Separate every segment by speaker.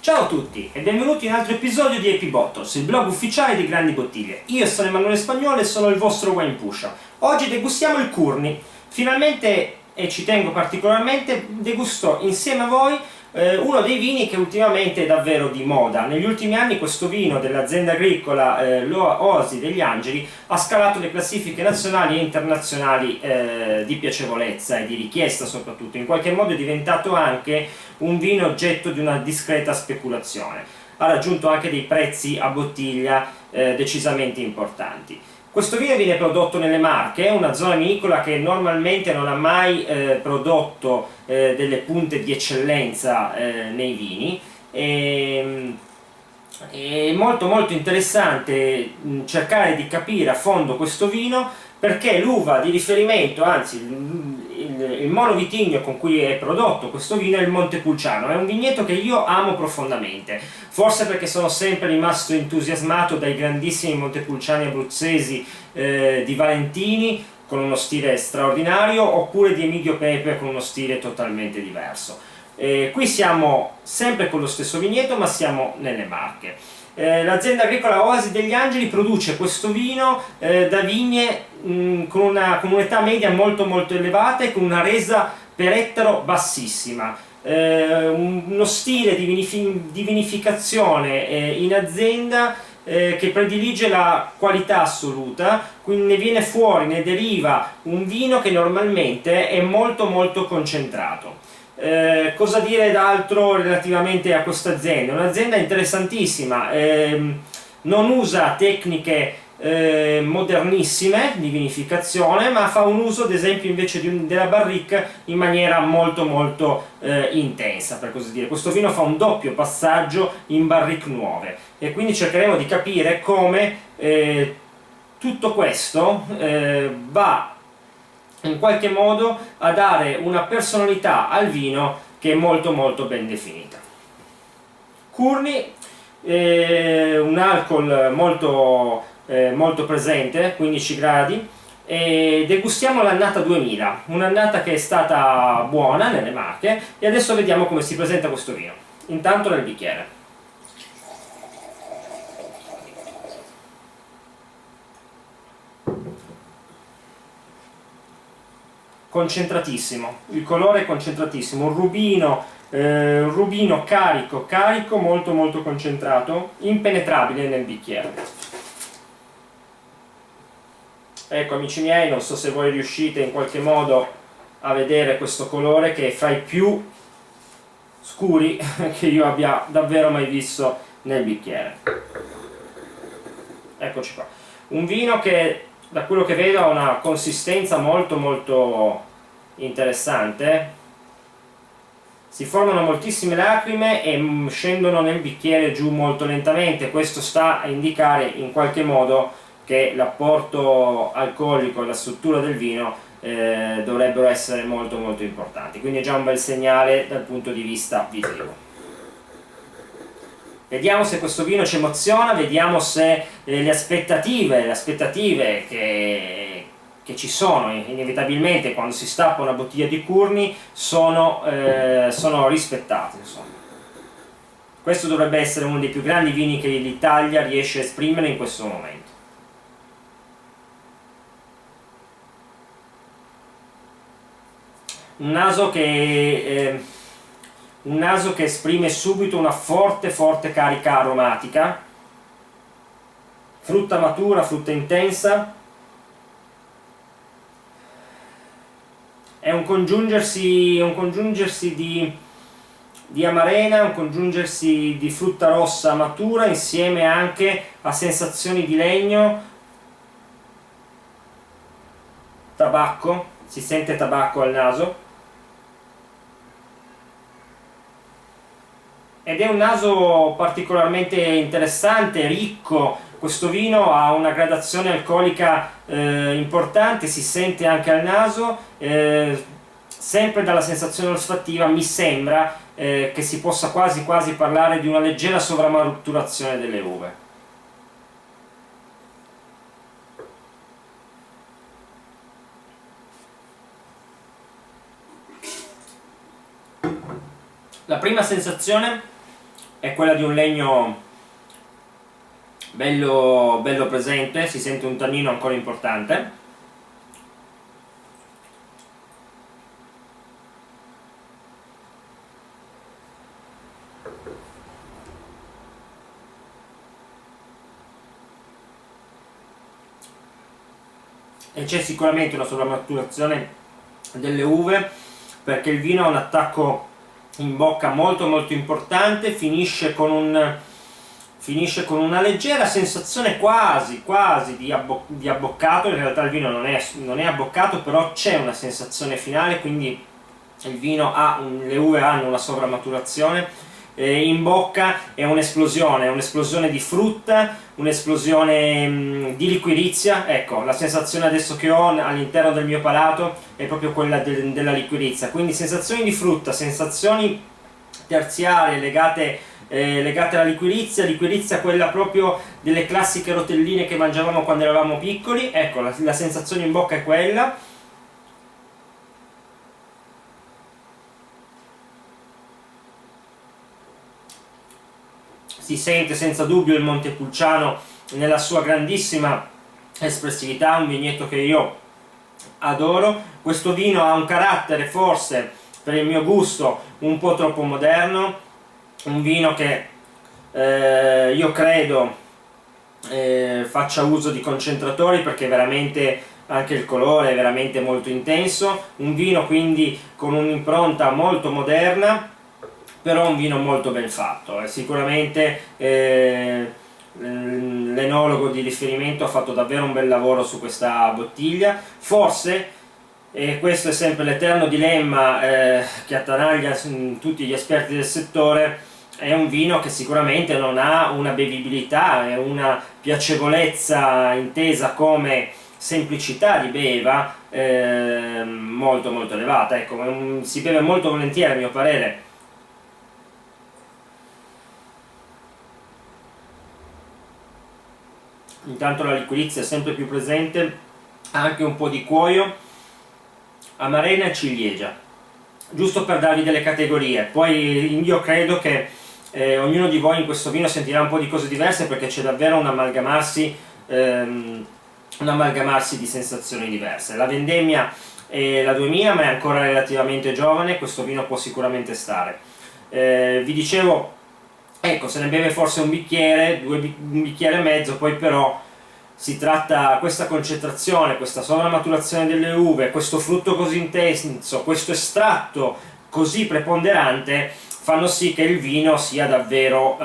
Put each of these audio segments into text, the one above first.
Speaker 1: Ciao a tutti e benvenuti in un altro episodio di AP Bottles, il blog ufficiale di Grandi Bottiglie. Io sono Emanuele Spagnolo e sono il vostro wine pusher. Oggi degustiamo il Courny. Finalmente, e ci tengo particolarmente, degusto insieme a voi uno dei vini che ultimamente è davvero di moda. Negli ultimi anni questo vino dell'azienda agricola Oasi degli Angeli ha scalato le classifiche nazionali e internazionali di piacevolezza e di richiesta soprattutto. In qualche modo è diventato anche un vino oggetto di una discreta speculazione. Ha raggiunto anche dei prezzi a bottiglia decisamente importanti. Questo vino viene prodotto nelle Marche, una zona vinicola che normalmente non ha mai prodotto delle punte di eccellenza nei vini. È molto interessante cercare di capire a fondo questo vino, perché l'uva di riferimento, anzi il monovitigno con cui è prodotto questo vino è il Montepulciano. È un vigneto che io amo profondamente, forse perché sono sempre rimasto entusiasmato dai grandissimi Montepulciani abruzzesi di Valentini, con uno stile straordinario, oppure di Emilio Pepe con uno stile totalmente diverso. Qui siamo sempre con lo stesso vigneto, ma siamo nelle Marche. L'azienda agricola Oasi degli Angeli produce questo vino da vigne con un'età media molto elevata e con una resa per ettaro bassissima. Uno stile di vinificazione in azienda che predilige la qualità assoluta, quindi ne viene fuori, ne deriva un vino che normalmente è molto concentrato. Cosa dire d'altro relativamente a questa azienda? Un'azienda interessantissima, non usa tecniche modernissime di vinificazione, ma fa un uso ad esempio invece della barrique in maniera molto intensa, per così dire. Questo vino fa un doppio passaggio in barrique nuove e quindi cercheremo di capire come tutto questo va in qualche modo a dare una personalità al vino che è molto ben definita. Courny, un alcol molto presente, 15 gradi, e degustiamo l'annata 2000, un'annata che è stata buona nelle Marche, e adesso vediamo come si presenta questo vino. Intanto nel bicchiere. Concentratissimo, il colore è concentratissimo, un rubino carico, molto concentrato, impenetrabile nel bicchiere. Ecco amici miei, non so se voi riuscite in qualche modo a vedere questo colore, che è fra i più scuri che io abbia davvero mai visto nel bicchiere. Eccoci qua, un vino che da quello che vedo ha una consistenza molto interessante. Si formano moltissime lacrime e scendono nel bicchiere giù molto lentamente. Questo sta a indicare in qualche modo che l'apporto alcolico e la struttura del vino dovrebbero essere molto importanti, quindi è già un bel segnale dal punto di vista visivo. Vediamo se questo vino ci emoziona, vediamo se le aspettative che ci sono inevitabilmente quando si stappa una bottiglia di Courny sono rispettate, insomma. Questo dovrebbe essere uno dei più grandi vini che l'Italia riesce a esprimere in questo momento. Un naso che esprime subito una forte carica aromatica, frutta matura, frutta intensa. È un congiungersi di amarena, un congiungersi di frutta rossa matura insieme anche a sensazioni di legno, tabacco, si sente tabacco al naso. Ed è un naso particolarmente interessante, ricco. Questo vino ha una gradazione alcolica importante, si sente anche al naso, sempre dalla sensazione olfattiva mi sembra che si possa quasi parlare di una leggera sovramaturazione delle uve. La prima sensazione è quella di un legno bello, bello presente, si sente un tannino ancora importante. E c'è sicuramente una sovramaturazione delle uve, perché il vino ha un attacco in bocca molto molto importante, finisce con una leggera sensazione quasi di abboccato. In realtà il vino non è abboccato, però c'è una sensazione finale, quindi il vino le uve hanno una sovramaturazione. In bocca è un'esplosione di frutta, un'esplosione di liquirizia. Ecco, la sensazione adesso che ho all'interno del mio palato è proprio quella della liquirizia, quindi sensazioni di frutta, sensazioni terziarie legate alla liquirizia quella proprio delle classiche rotelline che mangiavamo quando eravamo piccoli. Ecco, la sensazione in bocca è quella. Si sente senza dubbio il Montepulciano nella sua grandissima espressività, un vignetto che io adoro. Questo vino ha un carattere forse, per il mio gusto, un po' troppo moderno, un vino che io credo faccia uso di concentratori, perché veramente anche il colore è veramente molto intenso, un vino quindi con un'impronta molto moderna, però un vino molto ben fatto. Sicuramente l'enologo di riferimento ha fatto davvero un bel lavoro su questa bottiglia. Forse, e questo è sempre l'eterno dilemma che attanaglia tutti gli esperti del settore, è un vino che sicuramente non ha una bevibilità e una piacevolezza intesa come semplicità di beva molto molto elevata. Ecco, si beve molto volentieri, a mio parere. Intanto la liquirizia è sempre più presente, anche un po' di cuoio, amarena e ciliegia, giusto per darvi delle categorie. Poi io credo che ognuno di voi in questo vino sentirà un po' di cose diverse, perché c'è davvero un amalgamarsi di sensazioni diverse. La vendemmia è la 2000, ma è ancora relativamente giovane, questo vino può sicuramente stare. Vi dicevo, ecco, se ne beve forse un bicchiere, un bicchiere e mezzo, poi però si tratta, questa concentrazione, questa sovramaturazione delle uve, questo frutto così intenso, questo estratto così preponderante, fanno sì che il vino sia davvero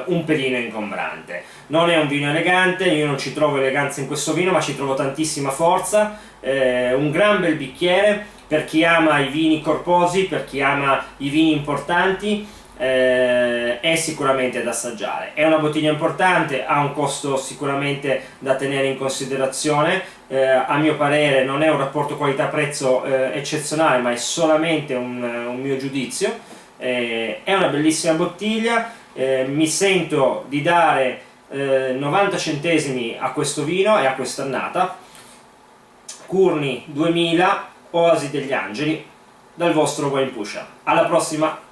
Speaker 1: un pelino ingombrante. Non è un vino elegante, io non ci trovo eleganza in questo vino, ma ci trovo tantissima forza, un gran bel bicchiere per chi ama i vini corposi, per chi ama i vini importanti. È sicuramente da assaggiare. È una bottiglia importante, ha un costo sicuramente da tenere in considerazione. A mio parere non è un rapporto qualità-prezzo eccezionale, ma è solamente un mio giudizio. È una bellissima bottiglia, mi sento di dare 90 centesimi a questo vino e a questa annata. Curni 2000, Oasi degli Angeli, dal vostro Wine Pusher. Alla prossima!